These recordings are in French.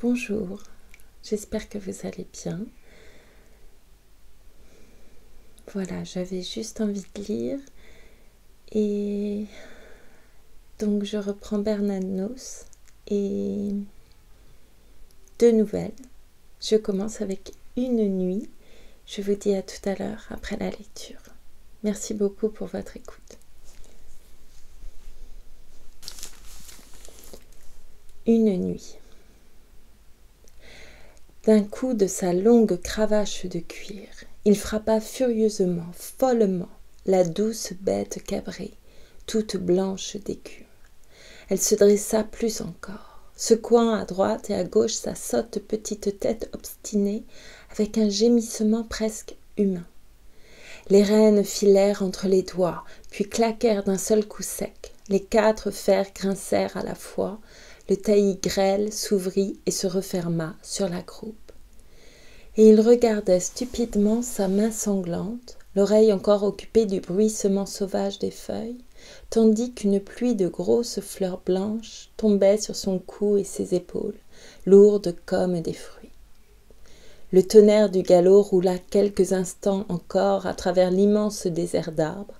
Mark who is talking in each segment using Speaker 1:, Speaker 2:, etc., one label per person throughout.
Speaker 1: Bonjour, j'espère que vous allez bien. Voilà, j'avais juste envie de lire et donc je reprends Bernanos et deux nouvelles. Je commence avec Une nuit. Je vous dis à tout à l'heure après la lecture. Merci beaucoup pour votre écoute. Une nuit. D'un coup de sa longue cravache de cuir, il frappa furieusement, follement, la douce bête cabrée, toute blanche d'écume. Elle se dressa plus encore, secouant à droite et à gauche sa sotte petite tête obstinée avec un gémissement presque humain. Les rênes filèrent entre les doigts, puis claquèrent d'un seul coup sec. Les 4 fers grincèrent à la fois, le taillis grêle s'ouvrit et se referma sur la croupe. Et il regardait stupidement sa main sanglante, l'oreille encore occupée du bruissement sauvage des feuilles, tandis qu'une pluie de grosses fleurs blanches tombait sur son cou et ses épaules, lourdes comme des fruits. Le tonnerre du galop roula quelques instants encore à travers l'immense désert d'arbres,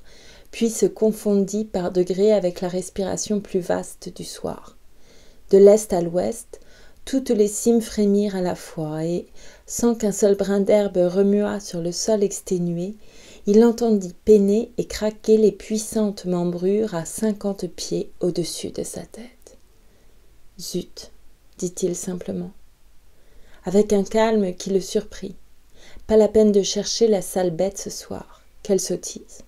Speaker 1: puis se confondit par degrés avec la respiration plus vaste du soir. De l'est à l'ouest, toutes les cimes frémirent à la fois et, sans qu'un seul brin d'herbe remuât sur le sol exténué, il entendit peiner et craquer les puissantes membrures à 50 pieds au-dessus de sa tête. « Zut !» dit-il simplement, avec un calme qui le surprit. Pas la peine de chercher la sale bête ce soir. Quelle sottise !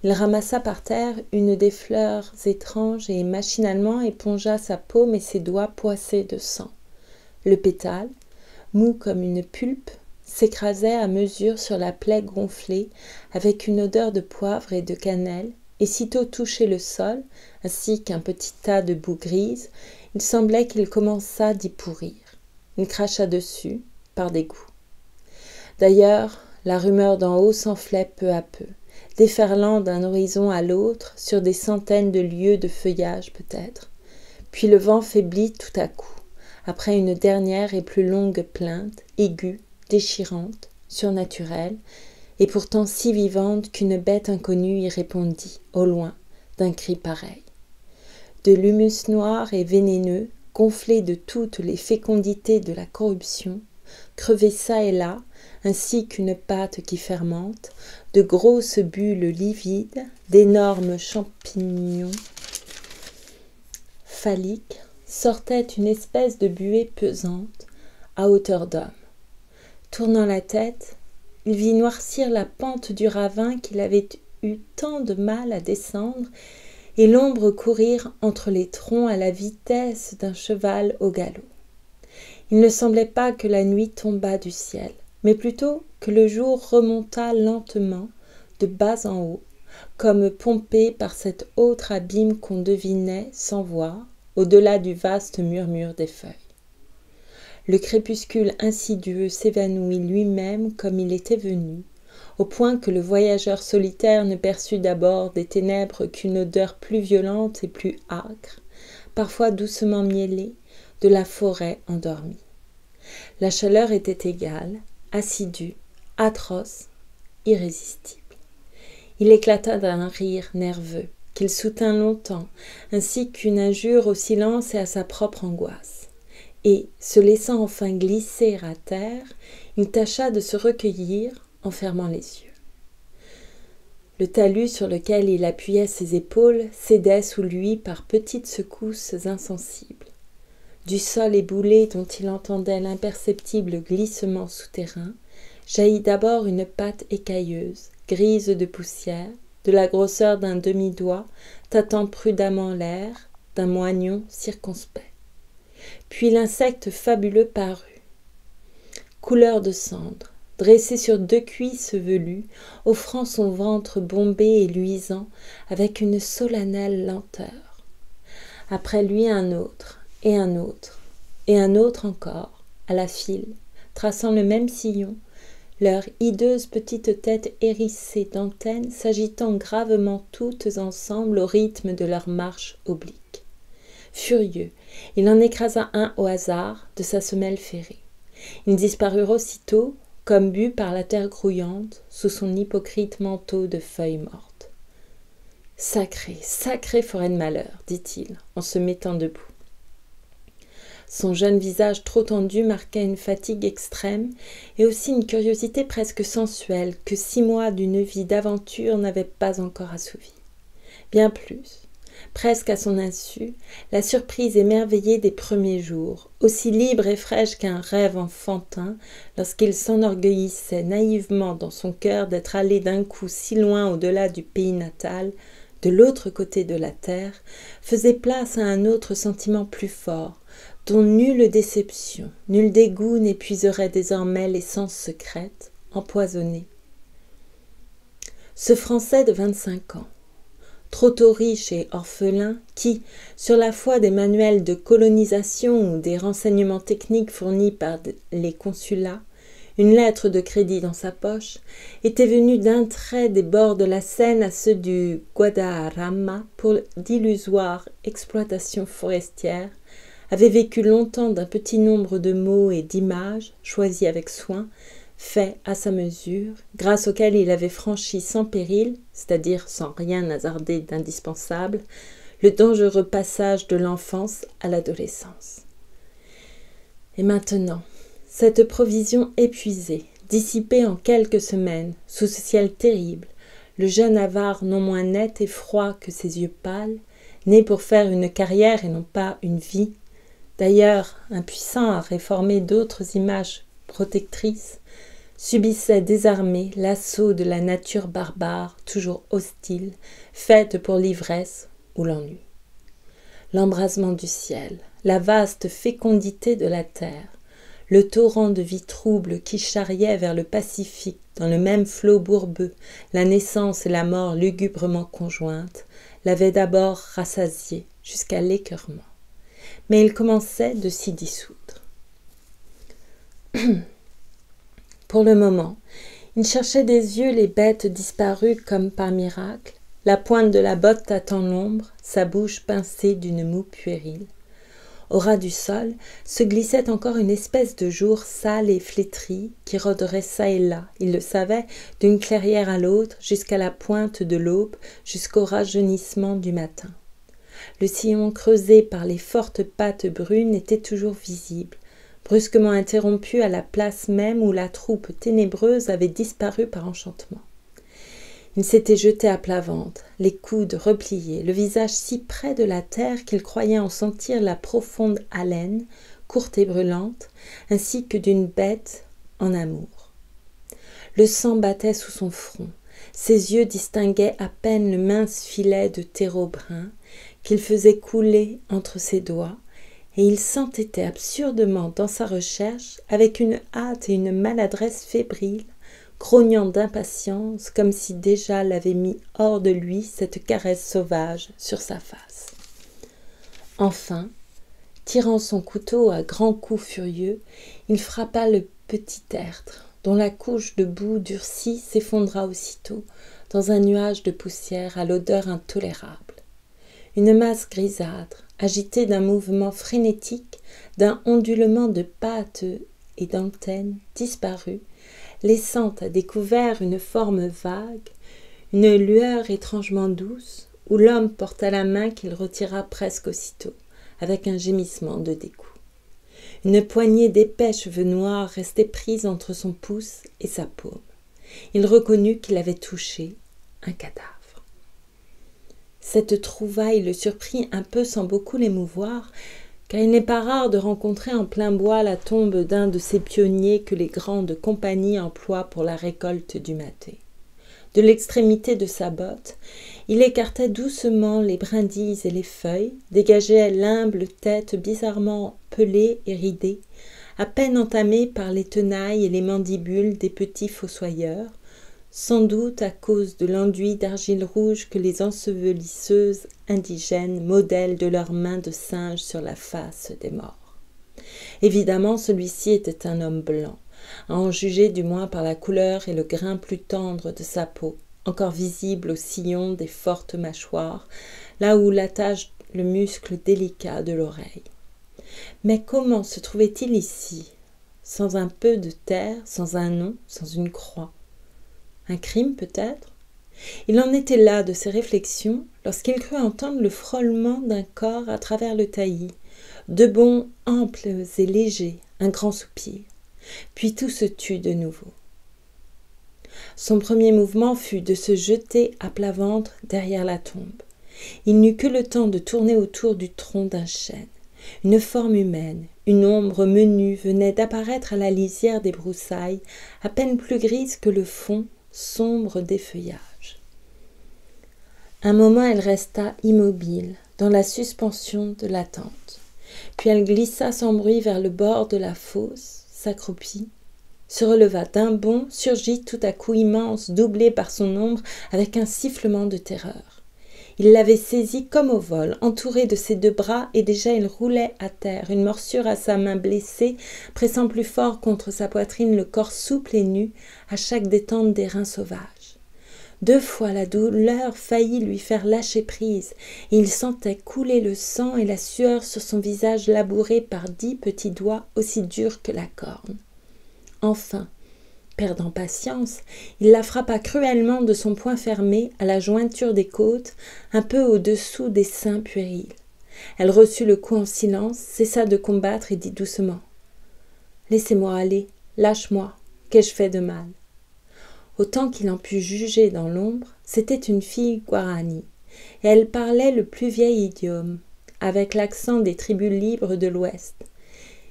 Speaker 1: Il ramassa par terre une des fleurs étranges et machinalement épongea sa paume et ses doigts poissés de sang. Le pétale, mou comme une pulpe, s'écrasait à mesure sur la plaie gonflée avec une odeur de poivre et de cannelle, et sitôt touché le sol, ainsi qu'un petit tas de boue grise, il semblait qu'il commençât d'y pourrir. Il cracha dessus, par dégoût. D'ailleurs, la rumeur d'en haut s'enflait peu à peu, déferlant d'un horizon à l'autre sur des centaines de lieues de feuillage peut-être. Puis le vent faiblit tout à coup, après une dernière et plus longue plainte, aiguë, déchirante, surnaturelle, et pourtant si vivante qu'une bête inconnue y répondit, au loin, d'un cri pareil. De l'humus noir et vénéneux, gonflé de toutes les fécondités de la corruption, crevé çà et là, ainsi qu'une pâte qui fermente, de grosses bulles livides, d'énormes champignons phalliques, sortait une espèce de buée pesante, à hauteur d'homme. Tournant la tête, il vit noircir la pente du ravin qu'il avait eu tant de mal à descendre, et l'ombre courir entre les troncs à la vitesse d'un cheval au galop. Il ne semblait pas que la nuit tombât du ciel, mais plutôt que le jour remontât lentement, de bas en haut, comme pompé par cet autre abîme qu'on devinait, sans voir, au-delà du vaste murmure des feuilles. Le crépuscule insidieux s'évanouit lui-même comme il était venu, au point que le voyageur solitaire ne perçut d'abord des ténèbres qu'une odeur plus violente et plus âcre, parfois doucement mielée, de la forêt endormie. La chaleur était égale, assidue, atroce, irrésistible. Il éclata d'un rire nerveux, qu'il soutint longtemps, ainsi qu'une injure au silence et à sa propre angoisse. Et, se laissant enfin glisser à terre, il tâcha de se recueillir en fermant les yeux. Le talus sur lequel il appuyait ses épaules cédait sous lui par petites secousses insensibles. Du sol éboulé dont il entendait l'imperceptible glissement souterrain, jaillit d'abord une patte écailleuse, grise de poussière, de la grosseur d'un demi-doigt, tâtant prudemment l'air, d'un moignon circonspect. Puis l'insecte fabuleux parut, couleur de cendre, dressé sur 2 cuisses velues, offrant son ventre bombé et luisant avec une solennelle lenteur. Après lui un autre, et un autre, et un autre encore, à la file, traçant le même sillon, leurs hideuses petites têtes hérissées d'antennes s'agitant gravement toutes ensemble au rythme de leur marche oblique. Furieux, il en écrasa un au hasard de sa semelle ferrée. Ils disparurent aussitôt, comme bu par la terre grouillante, sous son hypocrite manteau de feuilles mortes. « Sacrée, sacrée forêt de malheur, dit-il, en se mettant debout. Son jeune visage trop tendu marquait une fatigue extrême et aussi une curiosité presque sensuelle que 6 mois d'une vie d'aventure n'avaient pas encore assouvi. Bien plus, presque à son insu, la surprise émerveillée des premiers jours, aussi libre et fraîche qu'un rêve enfantin, lorsqu'il s'enorgueillissait naïvement dans son cœur d'être allé d'un coup si loin au-delà du pays natal, de l'autre côté de la terre, faisait place à un autre sentiment plus fort, dont nulle déception, nul dégoût n'épuiserait désormais l'essence secrète, empoisonnée. Ce Français de 25 ans, trop tôt riche et orphelin, qui, sur la foi des manuels de colonisation ou des renseignements techniques fournis par les consulats, une lettre de crédit dans sa poche, était venu d'un trait des bords de la Seine à ceux du Guadarrama pour d'illusoires exploitations forestières, avait vécu longtemps d'un petit nombre de mots et d'images, choisis avec soin, faits à sa mesure, grâce auxquels il avait franchi sans péril, c'est-à-dire sans rien hasarder d'indispensable, le dangereux passage de l'enfance à l'adolescence. Et maintenant, cette provision épuisée, dissipée en quelques semaines, sous ce ciel terrible, le jeune avare non moins net et froid que ses yeux pâles, né pour faire une carrière et non pas une vie, d'ailleurs impuissant à réformer d'autres images protectrices, subissait désarmé l'assaut de la nature barbare, toujours hostile, faite pour l'ivresse ou l'ennui. L'embrasement du ciel, la vaste fécondité de la terre, le torrent de vie trouble qui charriait vers le Pacifique dans le même flot bourbeux, la naissance et la mort lugubrement conjointes, l'avaient d'abord rassasié jusqu'à l'écœurement. Mais il commençait de s'y dissoudre. Pour le moment, il cherchait des yeux les bêtes disparues comme par miracle, la pointe de la botte tâtant l'ombre, sa bouche pincée d'une moue puérile. Au ras du sol se glissait encore une espèce de jour sale et flétri qui rôderait çà et là, il le savait, d'une clairière à l'autre, jusqu'à la pointe de l'aube, jusqu'au rajeunissement du matin. Le sillon creusé par les fortes pattes brunes était toujours visible, brusquement interrompu à la place même où la troupe ténébreuse avait disparu par enchantement. Il s'était jeté à plat ventre, les coudes repliés, le visage si près de la terre qu'il croyait en sentir la profonde haleine, courte et brûlante, ainsi que d'une bête en amour. Le sang battait sous son front, ses yeux distinguaient à peine le mince filet de terreau brun qu'il faisait couler entre ses doigts, et il s'entêtait absurdement dans sa recherche avec une hâte et une maladresse fébriles, grognant d'impatience comme si déjà l'avait mis hors de lui cette caresse sauvage sur sa face. Enfin, tirant son couteau à grands coups furieux, il frappa le petit tertre, dont la couche de boue durcie s'effondra aussitôt dans un nuage de poussière à l'odeur intolérable. Une masse grisâtre, agitée d'un mouvement frénétique, d'un ondulement de pattes et d'antennes, disparut, laissant à découvert une forme vague, une lueur étrangement douce, où l'homme porta la main qu'il retira presque aussitôt, avec un gémissement de dégoût. Une poignée d'épais cheveux noirs restait prise entre son pouce et sa paume. Il reconnut qu'il avait touché un cadavre. Cette trouvaille le surprit un peu sans beaucoup l'émouvoir, car il n'est pas rare de rencontrer en plein bois la tombe d'un de ces pionniers que les grandes compagnies emploient pour la récolte du maté. De l'extrémité de sa botte, il écartait doucement les brindilles et les feuilles, dégageait l'humble tête bizarrement pelée et ridée, à peine entamée par les tenailles et les mandibules des petits fossoyeurs, sans doute à cause de l'enduit d'argile rouge que les ensevelisseuses indigènes modèlent de leurs mains de singe sur la face des morts. Évidemment, celui-ci était un homme blanc, à en juger du moins par la couleur et le grain plus tendre de sa peau, encore visible au sillon des fortes mâchoires, là où le muscle délicat de l'oreille. Mais comment se trouvait-il ici, sans un peu de terre, sans un nom, sans une croix? Un crime peut-être? Il en était là de ses réflexions lorsqu'il crut entendre le frôlement d'un corps à travers le taillis, deux bonds amples et légers, un grand soupir. Puis tout se tut de nouveau. Son premier mouvement fut de se jeter à plat ventre derrière la tombe. Il n'eut que le temps de tourner autour du tronc d'un chêne. Une forme humaine, une ombre menue venait d'apparaître à la lisière des broussailles, à peine plus grise que le fond sombre des feuillages. Un moment elle resta immobile, dans la suspension de l'attente. Puis elle glissa sans bruit vers le bord de la fosse, s'accroupit, se releva d'un bond, surgit tout à coup immense, doublé par son ombre, avec un sifflement de terreur. Il l'avait saisie comme au vol, entourée de ses deux bras, et déjà il roulait à terre, une morsure à sa main blessée, pressant plus fort contre sa poitrine le corps souple et nu, à chaque détente des reins sauvages. 2 fois la douleur faillit lui faire lâcher prise, et il sentait couler le sang et la sueur sur son visage labouré par 10 petits doigts aussi durs que la corne. Enfin, perdant patience, il la frappa cruellement de son poing fermé à la jointure des côtes, un peu au-dessous des seins puérils. Elle reçut le coup en silence, cessa de combattre et dit doucement « Laissez-moi aller, lâche-moi, qu'ai-je fait de mal ?» Autant qu'il en put juger dans l'ombre, c'était une fille guarani, et elle parlait le plus vieil idiome, avec l'accent des tribus libres de l'Ouest.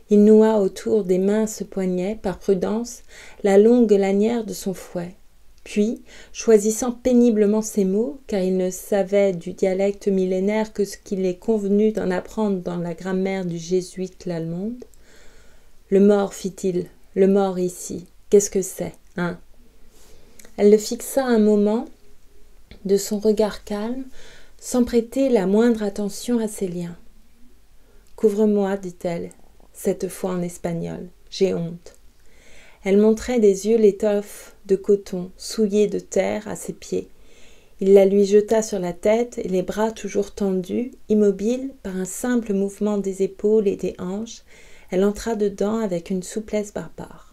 Speaker 1: Il noua autour des minces poignets, par prudence, la longue lanière de son fouet. Puis, choisissant péniblement ses mots, car il ne savait du dialecte millénaire que ce qu'il est convenu d'en apprendre dans la grammaire du jésuite Lalmonde. « Le mort, fit-il, le mort ici, qu'est-ce que c'est, hein ?» Elle le fixa un moment de son regard calme, sans prêter la moindre attention à ses liens. « Couvre-moi, dit-elle, cette fois en espagnol, j'ai honte. » Elle montrait des yeux l'étoffe de coton, souillée de terre à ses pieds. Il la lui jeta sur la tête et les bras toujours tendus, immobile par un simple mouvement des épaules et des hanches, elle entra dedans avec une souplesse barbare.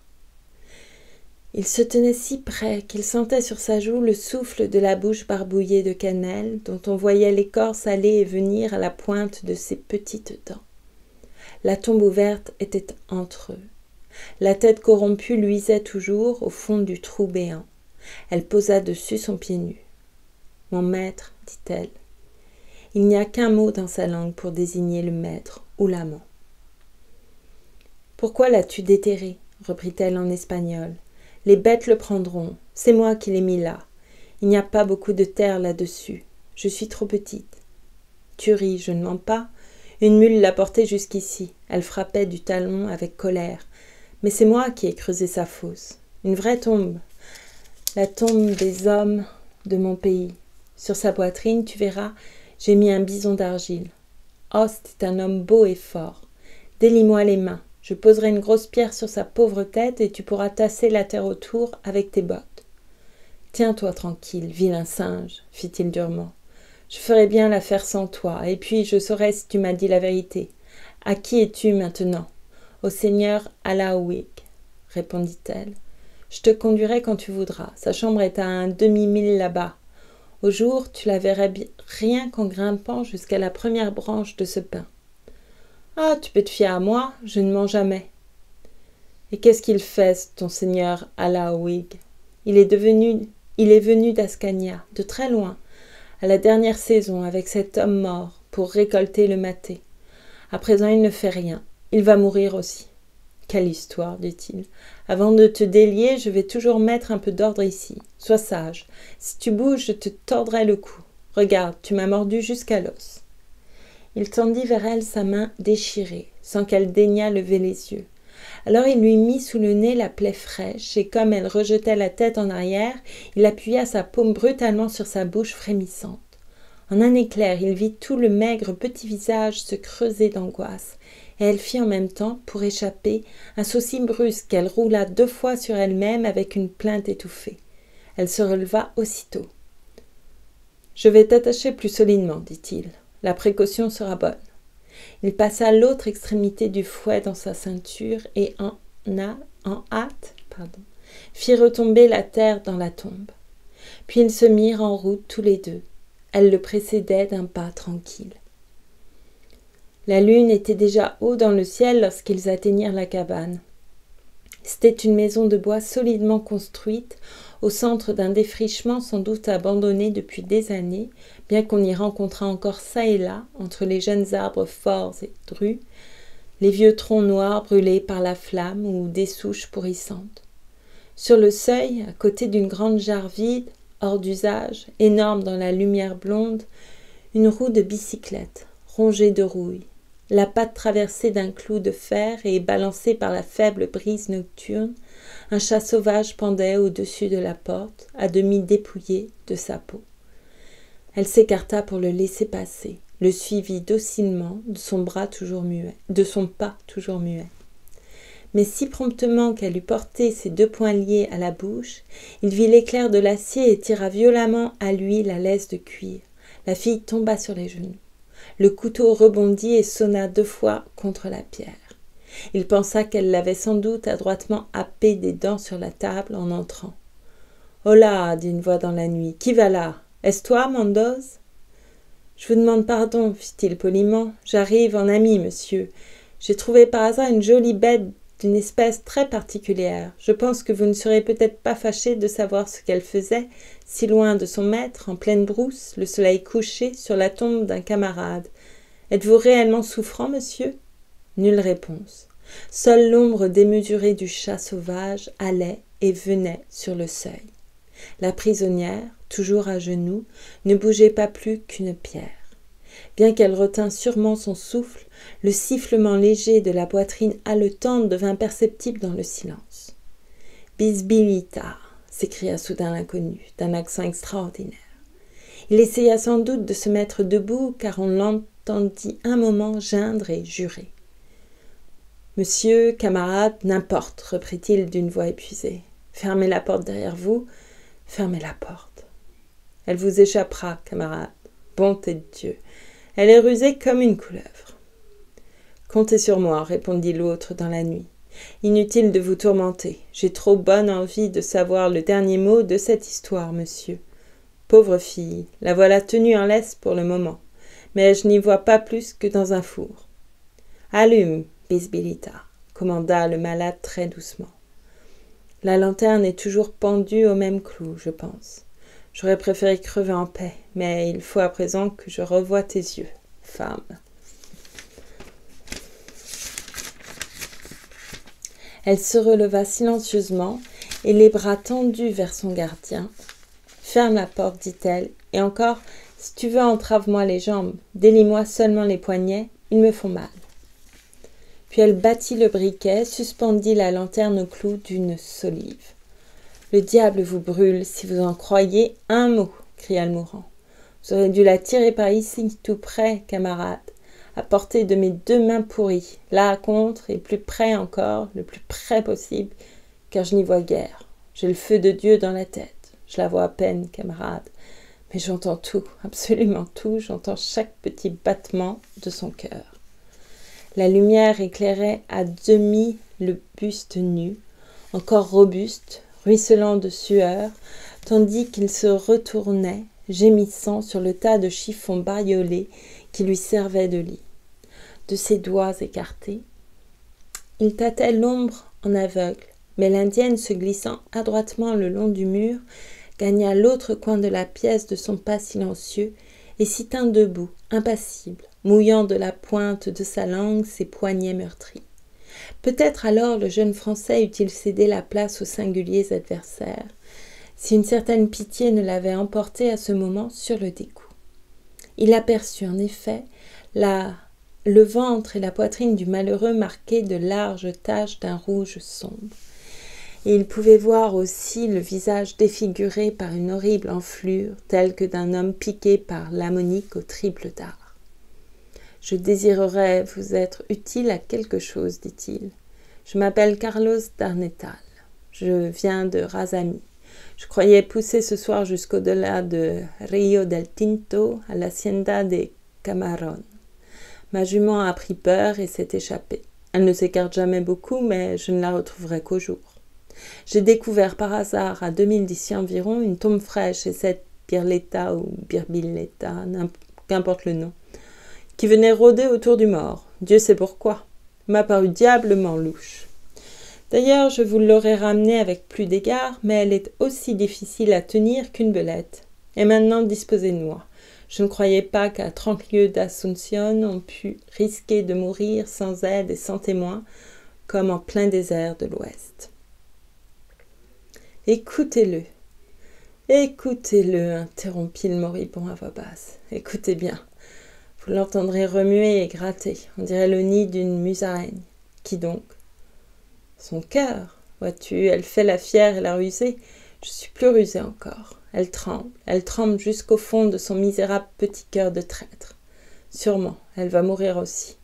Speaker 1: Il se tenait si près qu'il sentait sur sa joue le souffle de la bouche barbouillée de cannelle, dont on voyait l'écorce aller et venir à la pointe de ses petites dents. La tombe ouverte était entre eux. La tête corrompue luisait toujours au fond du trou béant. Elle posa dessus son pied nu. « Mon maître, dit-elle. » Il n'y a qu'un mot dans sa langue pour désigner le maître ou l'amant. « Pourquoi l'as-tu déterré ?» reprit-elle en espagnol. « Les bêtes le prendront, c'est moi qui l'ai mis là. Il n'y a pas beaucoup de terre là-dessus. Je suis trop petite. » Tu ris, je ne mens pas. Une mule l'a portée jusqu'ici. Elle frappait du talon avec colère. Mais c'est moi qui ai creusé sa fosse. Une vraie tombe. La tombe des hommes de mon pays. Sur sa poitrine, tu verras, j'ai mis un bison d'argile. Host est un homme beau et fort. Délie-moi les mains. Je poserai une grosse pierre sur sa pauvre tête et tu pourras tasser la terre autour avec tes bottes. « Tiens-toi tranquille, vilain singe, fit-il durement. Je ferai bien l'affaire sans toi, et puis je saurai si tu m'as dit la vérité. À qui es-tu maintenant ? Au seigneur Alaouig, répondit-elle. Je te conduirai quand tu voudras. Sa chambre est à un demi-mille là-bas. Au jour, tu la verrais rien qu'en grimpant jusqu'à la première branche de ce pin. Ah, tu peux te fier à moi, je ne mens jamais. Et qu'est-ce qu'il fait, ton seigneur Alaouig ? Il est venu d'Ascania, de très loin, à la dernière saison, avec cet homme mort, pour récolter le maté. À présent, il ne fait rien. Il va mourir aussi. Quelle histoire, dit-il. Avant de te délier, je vais toujours mettre un peu d'ordre ici. Sois sage. Si tu bouges, je te tordrai le cou. Regarde, tu m'as mordu jusqu'à l'os. Il tendit vers elle sa main déchirée, sans qu'elle daignât lever les yeux. Alors il lui mit sous le nez la plaie fraîche, et comme elle rejetait la tête en arrière, il appuya sa paume brutalement sur sa bouche frémissante. En un éclair, il vit tout le maigre petit visage se creuser d'angoisse, et elle fit en même temps, pour échapper, un saut si brusque qu'elle roula 2 fois sur elle-même avec une plainte étouffée. Elle se releva aussitôt. « Je vais t'attacher plus solidement, dit-il. la précaution sera bonne. Il passa l'autre extrémité du fouet dans sa ceinture et en hâte, fit retomber la terre dans la tombe. Puis ils se mirent en route tous les deux. Elle le précédait d'un pas tranquille. La lune était déjà haut dans le ciel lorsqu'ils atteignirent la cabane. C'était une maison de bois solidement construite au centre d'un défrichement sans doute abandonné depuis des années, bien qu'on y rencontrât encore çà et là, entre les jeunes arbres forts et drus, les vieux troncs noirs brûlés par la flamme ou des souches pourrissantes. Sur le seuil, à côté d'une grande jarre vide, hors d'usage, énorme dans la lumière blonde, une roue de bicyclette, rongée de rouille, la patte traversée d'un clou de fer et balancée par la faible brise nocturne, un chat sauvage pendait au-dessus de la porte, à demi dépouillé de sa peau. Elle s'écarta pour le laisser passer, le suivit docilement de son pas toujours muet. Mais si promptement qu'elle eut porté ses 2 poings liés à la bouche, il vit l'éclair de l'acier et tira violemment à lui la laisse de cuir. La fille tomba sur les genoux. Le couteau rebondit et sonna 2 fois contre la pierre. Il pensa qu'elle l'avait sans doute adroitement happé des dents sur la table en entrant. « Hola !» dit une voix dans la nuit. « Qui va là ? Est-ce toi, Mendoz ?»« Je vous demande pardon, fit-il poliment. J'arrive en ami, monsieur. J'ai trouvé par hasard une jolie bête d'une espèce très particulière. Je pense que vous ne serez peut-être pas fâché de savoir ce qu'elle faisait, si loin de son maître, en pleine brousse, le soleil couché sur la tombe d'un camarade. Êtes-vous réellement souffrant, monsieur ? Nulle réponse. Seule l'ombre démesurée du chat sauvage allait et venait sur le seuil. La prisonnière, toujours à genoux, ne bougeait pas plus qu'une pierre. Bien qu'elle retint sûrement son souffle, le sifflement léger de la poitrine haletante devint perceptible dans le silence. « Bisbilita !» s'écria soudain l'inconnu, d'un accent extraordinaire. Il essaya sans doute de se mettre debout, car on l'entendit un moment geindre et jurer. « Monsieur, camarade, n'importe, reprit-il d'une voix épuisée. Fermez la porte derrière vous, fermez la porte. Elle vous échappera, camarade. Bonté de Dieu. Elle est rusée comme une couleuvre. Comptez sur moi, répondit l'autre dans la nuit. Inutile de vous tourmenter. J'ai trop bonne envie de savoir le dernier mot de cette histoire, monsieur. Pauvre fille, la voilà tenue en laisse pour le moment, mais je n'y vois pas plus que dans un four. Allume, Bisbilita, commanda le malade très doucement. La lanterne est toujours pendue au même clou, je pense. J'aurais préféré crever en paix, mais il faut à présent que je revoie tes yeux, femme. Elle se releva silencieusement et les bras tendus vers son gardien. « Ferme la porte, dit-elle, et encore, si tu veux, entrave-moi les jambes, délie-moi seulement les poignets, ils me font mal. » Puis elle battit le briquet, suspendit la lanterne au clou d'une solive. « Le diable vous brûle, si vous en croyez un mot !» cria le mourant. « Vous aurez dû la tirer par ici, tout près, camarade, à portée de mes 2 mains pourries, là contre et plus près encore, le plus près possible, car je n'y vois guère. J'ai le feu de Dieu dans la tête. Je la vois à peine, camarade, mais j'entends tout, absolument tout, j'entends chaque petit battement de son cœur. » La lumière éclairait à demi le buste nu, encore robuste, ruisselant de sueur, tandis qu'il se retournait, gémissant sur le tas de chiffons bariolés qui lui servait de lit. De ses doigts écartés, il tâtait l'ombre en aveugle, mais l'indienne, se glissant adroitement le long du mur, gagna l'autre coin de la pièce de son pas silencieux et s'y tint debout, impassible, mouillant de la pointe de sa langue ses poignets meurtris. Peut-être alors le jeune Français eût-il cédé la place aux singuliers adversaires, si une certaine pitié ne l'avait emporté à ce moment sur le dégoût. Il aperçut en effet le ventre et la poitrine du malheureux marqués de larges taches d'un rouge sombre. Et il pouvait voir aussi le visage défiguré par une horrible enflure, telle que d'un homme piqué par l'ammonique au triple dard. « Je désirerais vous être utile à quelque chose, dit-il. Je m'appelle Carlos d'Arnetal. Je viens de Razami. Je croyais pousser ce soir jusqu'au-delà de Rio del Tinto, à l'hacienda des Camarón. Ma jument a pris peur et s'est échappée. Elle ne s'écarte jamais beaucoup, mais je ne la retrouverai qu'au jour. J'ai découvert par hasard, à 2000 d'ici environ, une tombe fraîche et cette Birletta ou Birbilletta, qu'importe le nom, qui venait rôder autour du mort. Dieu sait pourquoi. M'a paru diablement louche. D'ailleurs, je vous l'aurais ramenée avec plus d'égard, mais elle est aussi difficile à tenir qu'une belette. Et maintenant, disposez de moi. Je ne croyais pas qu'à 30 lieues d'Asunción, on pût risquer de mourir sans aide et sans témoin, comme en plein désert de l'Ouest. Écoutez-le, écoutez-le, interrompit le moribond à voix basse. Écoutez bien. Vous l'entendrez remuer et gratter. On dirait le nid d'une musaraigne. Qui donc? Son cœur. Vois-tu, elle fait la fière et la rusée. Je suis plus rusée encore. Elle tremble jusqu'au fond de son misérable petit cœur de traître. Sûrement, elle va mourir aussi.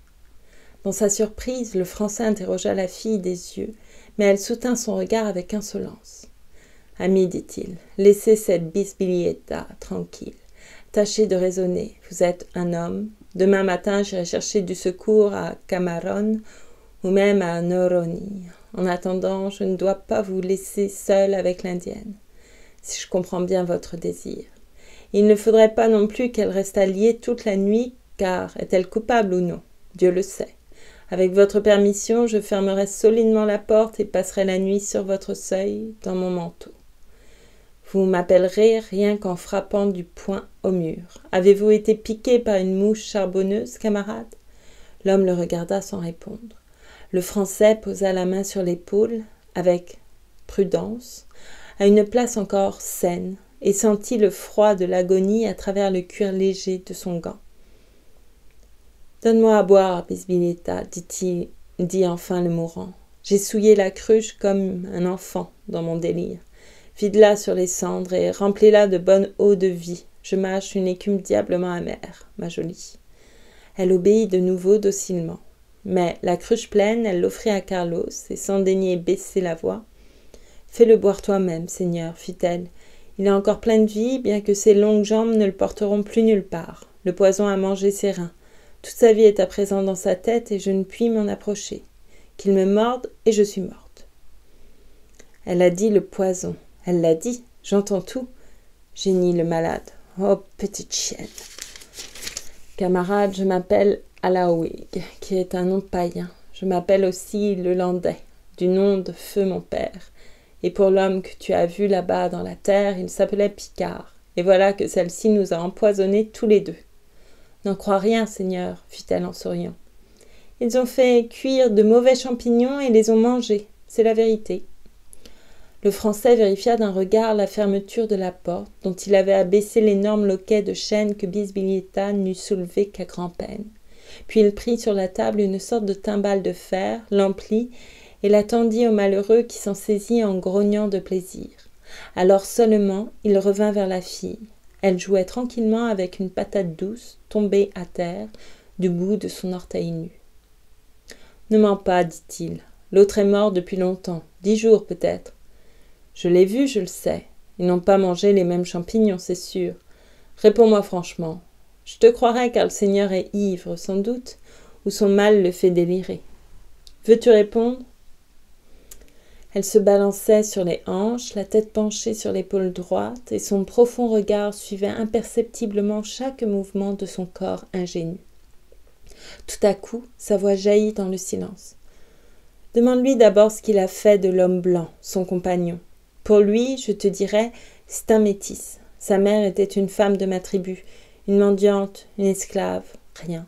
Speaker 1: Dans sa surprise, le Français interrogea la fille des yeux, mais elle soutint son regard avec insolence. « Ami, dit-il, laissez cette bisbillietta tranquille. Tâchez de raisonner. Vous êtes un homme. Demain matin, j'irai chercher du secours à Camarón ou même à Noroni. En attendant, je ne dois pas vous laisser seul avec l'Indienne, si je comprends bien votre désir. Il ne faudrait pas non plus qu'elle restât liée toute la nuit, car est-elle coupable ou non? Dieu le sait. Avec votre permission, je fermerai solidement la porte et passerai la nuit sur votre seuil, dans mon manteau. Vous m'appellerez rien qu'en frappant du poing au mur. Avez-vous été piqué par une mouche charbonneuse, camarade? L'homme le regarda sans répondre. Le Français posa la main sur l'épaule, avec prudence, à une place encore saine, et sentit le froid de l'agonie à travers le cuir léger de son gant. « Donne-moi à boire, Bisbillietta, dit enfin le mourant. J'ai souillé la cruche comme un enfant dans mon délire. Vide-la sur les cendres et remplis-la de bonne eau de vie. Je mâche une écume diablement amère, ma jolie. » Elle obéit de nouveau docilement. Mais, la cruche pleine, elle l'offrit à Carlos, et sans daigner baisser la voix. « Fais-le boire toi-même, Seigneur, fit-elle. Il est encore plein de vie, bien que ses longues jambes ne le porteront plus nulle part. Le poison a mangé ses reins. Toute sa vie est à présent dans sa tête, et je ne puis m'en approcher. Qu'il me morde, et je suis morte. » Elle a dit le poison. Elle l'a dit. J'entends tout. Génie le malade. Oh, petite chienne. Camarade, je m'appelle Alaouig, qui est un nom païen. Je m'appelle aussi le Landais, du nom de feu mon père. Et pour l'homme que tu as vu là-bas dans la terre, il s'appelait Picard. Et voilà que celle-ci nous a empoisonnés tous les deux. N'en crois rien, Seigneur, fit-elle en souriant. Ils ont fait cuire de mauvais champignons et les ont mangés. C'est la vérité. Le Français vérifia d'un regard la fermeture de la porte, dont il avait abaissé l'énorme loquet de chêne que Bisbillietta n'eût soulevé qu'à grand-peine. Puis il prit sur la table une sorte de timbale de fer, l'emplit et la tendit au malheureux qui s'en saisit en grognant de plaisir. Alors seulement il revint vers la fille. Elle jouait tranquillement avec une patate douce tombée à terre du bout de son orteil nu. « Ne mens pas, dit-il. L'autre est mort depuis longtemps, 10 jours peut-être. Je l'ai vu, je le sais. Ils n'ont pas mangé les mêmes champignons, c'est sûr. Réponds-moi franchement. Je te croirais car le Seigneur est ivre, sans doute, ou son mal le fait délirer. Veux-tu répondre? » Elle se balançait sur les hanches, la tête penchée sur l'épaule droite, et son profond regard suivait imperceptiblement chaque mouvement de son corps ingénu. Tout à coup, sa voix jaillit dans le silence. « Demande-lui d'abord ce qu'il a fait de l'homme blanc, son compagnon. Pour lui, je te dirais, c'est un métis. Sa mère était une femme de ma tribu, une mendiante, une esclave, rien.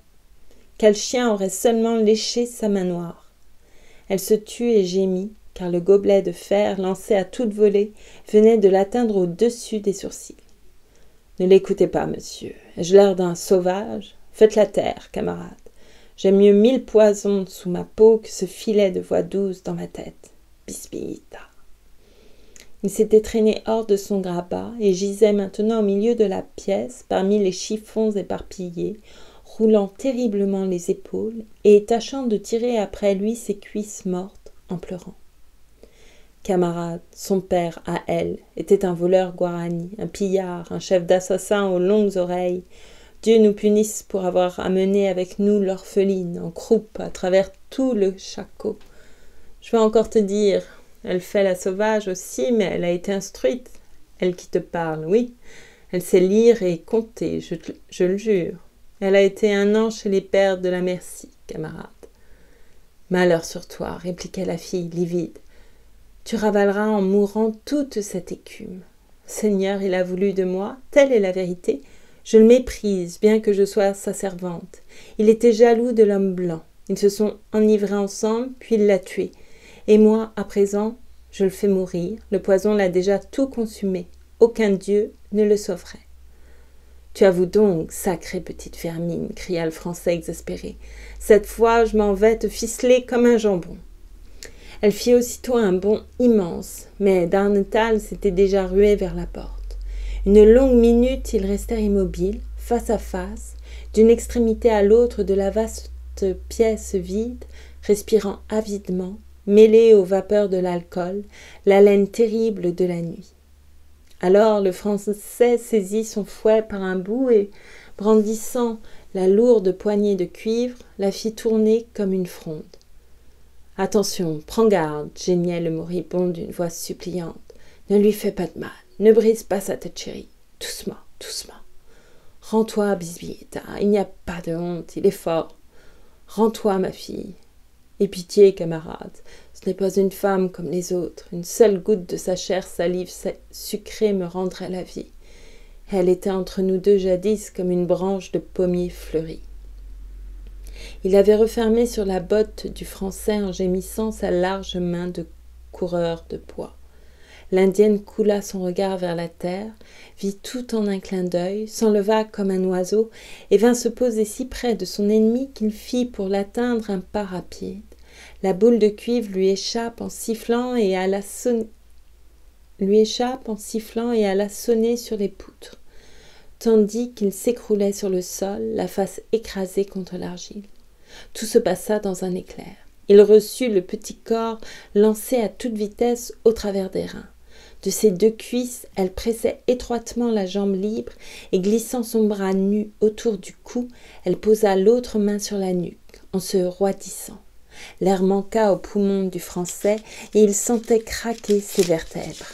Speaker 1: Quel chien aurait seulement léché sa main noire? Elle se tut et gémit, car le gobelet de fer, lancé à toute volée, venait de l'atteindre au-dessus des sourcils. Ne l'écoutez pas, monsieur. Ai-je l'air d'un sauvage? Faites la terre, camarade. J'aime mieux 1000 poisons sous ma peau que ce filet de voix douce dans ma tête. Bisbillitta. Il s'était traîné hors de son grabat et gisait maintenant au milieu de la pièce, parmi les chiffons éparpillés, roulant terriblement les épaules et tâchant de tirer après lui ses cuisses mortes en pleurant. Camarade, son père, à elle, était un voleur guarani, un pillard, un chef d'assassins aux longues oreilles, Dieu nous punisse pour avoir amené avec nous l'orpheline en croupe à travers tout le Chaco. Je vais encore te dire, elle fait la sauvage aussi, mais elle a été instruite. Elle qui te parle, oui. Elle sait lire et compter, je le jure. Elle a été 1 an chez les pères de la Merci, camarade. Malheur sur toi, répliqua la fille livide. Tu ravaleras en mourant toute cette écume. Seigneur, il a voulu de moi, telle est la vérité. Je le méprise, bien que je sois sa servante. Il était jaloux de l'homme blanc. Ils se sont enivrés ensemble, puis il l'a tué. Et moi, à présent, je le fais mourir. Le poison l'a déjà tout consumé. Aucun dieu ne le sauverait. Tu avoues donc, sacrée petite vermine, cria le Français exaspéré. Cette fois, je m'en vais te ficeler comme un jambon. Elle fit aussitôt un bond immense, mais Darnetal s'était déjà rué vers la porte. Une longue minute, ils restèrent immobiles, face à face, d'une extrémité à l'autre de la vaste pièce vide, respirant avidement, mêlés aux vapeurs de l'alcool, l'haleine terrible de la nuit. Alors le Français saisit son fouet par un bout et, brandissant la lourde poignée de cuivre, la fit tourner comme une fronde. « Attention, prends garde !» geignait le moribond d'une voix suppliante. « Ne lui fais pas de mal, ne brise pas sa tête chérie. Doucement, doucement. Rends-toi, Bisbietta, il n'y a pas de honte, il est fort. Rends-toi, ma fille. Et pitié, camarade, ce n'est pas une femme comme les autres. Une seule goutte de sa chair salive sucrée me rendrait la vie. Elle était entre nous deux jadis comme une branche de pommier fleuri. » Il avait refermé sur la botte du Français en gémissant sa large main de coureur de bois. L'Indienne coula son regard vers la terre, vit tout en un clin d'œil, s'enleva comme un oiseau et vint se poser si près de son ennemi qu'il fit pour l'atteindre un pas rapide. La boule de cuivre lui échappe en sifflant et alla sonner sur les poutres, tandis qu'il s'écroulait sur le sol, la face écrasée contre l'argile. Tout se passa dans un éclair. Il reçut le petit corps lancé à toute vitesse au travers des reins. De ses 2 cuisses, elle pressait étroitement la jambe libre et glissant son bras nu autour du cou, elle posa l'autre main sur la nuque, en se roidissant. L'air manqua aux poumons du Français et il sentait craquer ses vertèbres.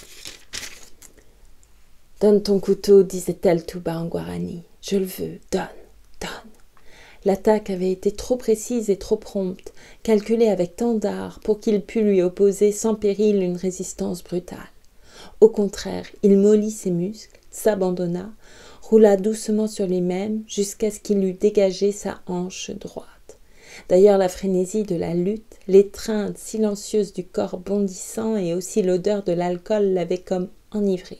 Speaker 1: « Donne ton couteau, disait-elle tout bas en guarani. Je le veux, donne, donne. » L'attaque avait été trop précise et trop prompte, calculée avec tant d'art pour qu'il pût lui opposer sans péril une résistance brutale. Au contraire, il mollit ses muscles, s'abandonna, roula doucement sur lui-même jusqu'à ce qu'il eût dégagé sa hanche droite. D'ailleurs, la frénésie de la lutte, l'étreinte silencieuse du corps bondissant et aussi l'odeur de l'alcool l'avaient comme enivré.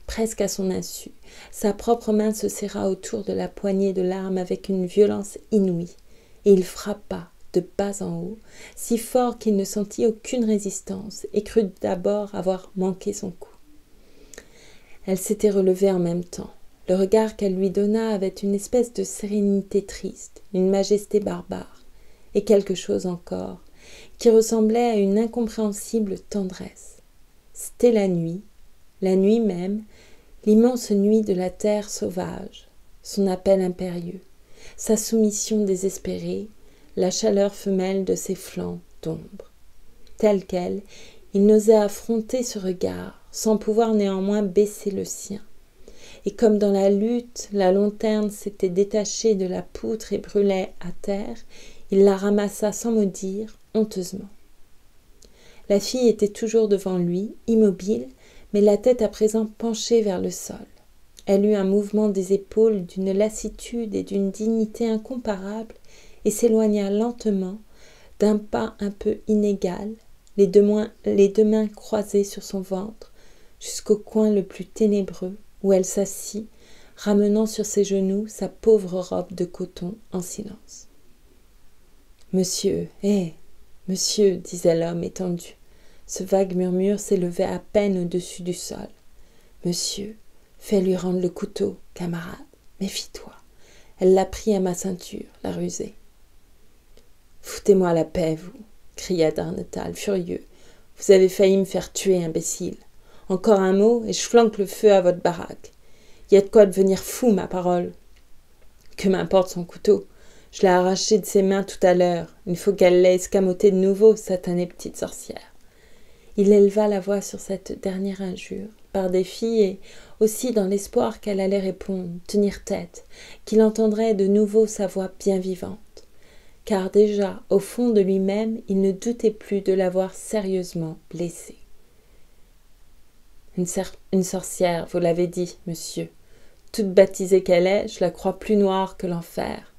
Speaker 1: Presque à son insu, sa propre main se serra autour de la poignée de l'arme avec une violence inouïe, et il frappa, de bas en haut, si fort qu'il ne sentit aucune résistance et crut d'abord avoir manqué son coup. Elle s'était relevée en même temps. Le regard qu'elle lui donna avait une espèce de sérénité triste, une majesté barbare, et quelque chose encore, qui ressemblait à une incompréhensible tendresse. C'était la nuit même, l'immense nuit de la terre sauvage, son appel impérieux, sa soumission désespérée, la chaleur femelle de ses flancs d'ombre. Tel quel, il n'osait affronter ce regard, sans pouvoir néanmoins baisser le sien. Et comme dans la lutte, la lanterne s'était détachée de la poutre et brûlait à terre, il la ramassa sans mot dire, honteusement. La fille était toujours devant lui, immobile, mais la tête à présent penchée vers le sol. Elle eut un mouvement des épaules d'une lassitude et d'une dignité incomparables et s'éloigna lentement, d'un pas un peu inégal, les deux mains croisées sur son ventre, jusqu'au coin le plus ténébreux, où elle s'assit, ramenant sur ses genoux sa pauvre robe de coton en silence. « Monsieur, monsieur, disait l'homme étendu. Ce vague murmure s'élevait à peine au-dessus du sol. Monsieur, fais-lui rendre le couteau, camarade, méfie-toi. Elle l'a pris à ma ceinture, la rusée. Foutez-moi la paix, vous, cria Darnetal, furieux. Vous avez failli me faire tuer, imbécile. Encore un mot et je flanque le feu à votre baraque. Y a de quoi devenir fou, ma parole. Que m'importe son couteau? Je l'ai arraché de ses mains tout à l'heure. Il faut qu'elle l'ait escamoté de nouveau, satanée petite sorcière. Il éleva la voix sur cette dernière injure, par défi et aussi dans l'espoir qu'elle allait répondre, tenir tête, qu'il entendrait de nouveau sa voix bien vivante. Car déjà, au fond de lui-même, il ne doutait plus de l'avoir sérieusement blessée. Une sorcière, vous l'avez dit, monsieur. Toute baptisée qu'elle est, je la crois plus noire que l'enfer.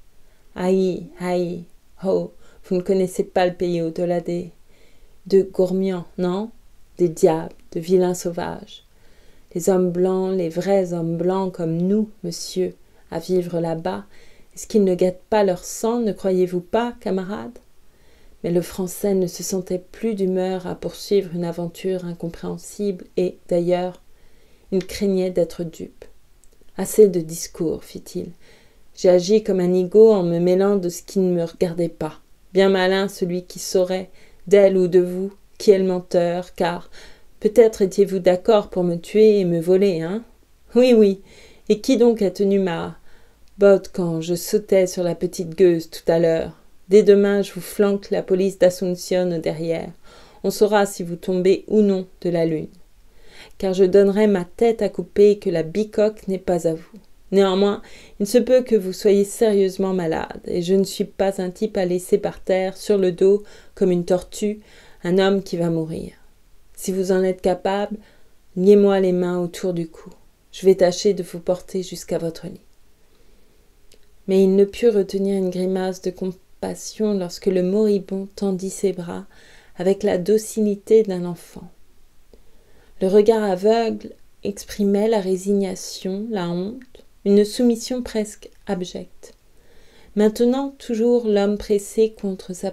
Speaker 1: Aïe, aïe, oh, vous ne connaissez pas le pays au-delà de gourmians, non? Des diables, de vilains sauvages. Les hommes blancs, les vrais hommes blancs comme nous, monsieur, à vivre là-bas, est-ce qu'ils ne guettent pas leur sang, ne croyez-vous pas, camarades? Mais le Français ne se sentait plus d'humeur à poursuivre une aventure incompréhensible et, d'ailleurs, il craignait d'être dupe. Assez de discours, fit-il. J'ai agi comme un nigaud en me mêlant de ce qui ne me regardait pas. Bien malin celui qui saurait, d'elle ou de vous, qui est le menteur, car peut-être étiez-vous d'accord pour me tuer et me voler, hein? Oui, oui. Et qui donc a tenu ma botte quand je sautais sur la petite gueuse tout à l'heure? Dès demain, je vous flanque la police d'Assomption au derrière. On saura si vous tombez ou non de la lune. Car je donnerai ma tête à couper et que la bicoque n'est pas à vous. Néanmoins, il se peut que vous soyez sérieusement malade, et je ne suis pas un type à laisser par terre, sur le dos, comme une tortue, un homme qui va mourir. Si vous en êtes capable, liez-moi les mains autour du cou. Je vais tâcher de vous porter jusqu'à votre lit. Mais il ne put retenir une grimace de compassion lorsque le moribond tendit ses bras avec la docilité d'un enfant. Le regard aveugle exprimait la résignation, la honte, une soumission presque abjecte. Maintenant toujours l'homme pressé contre sa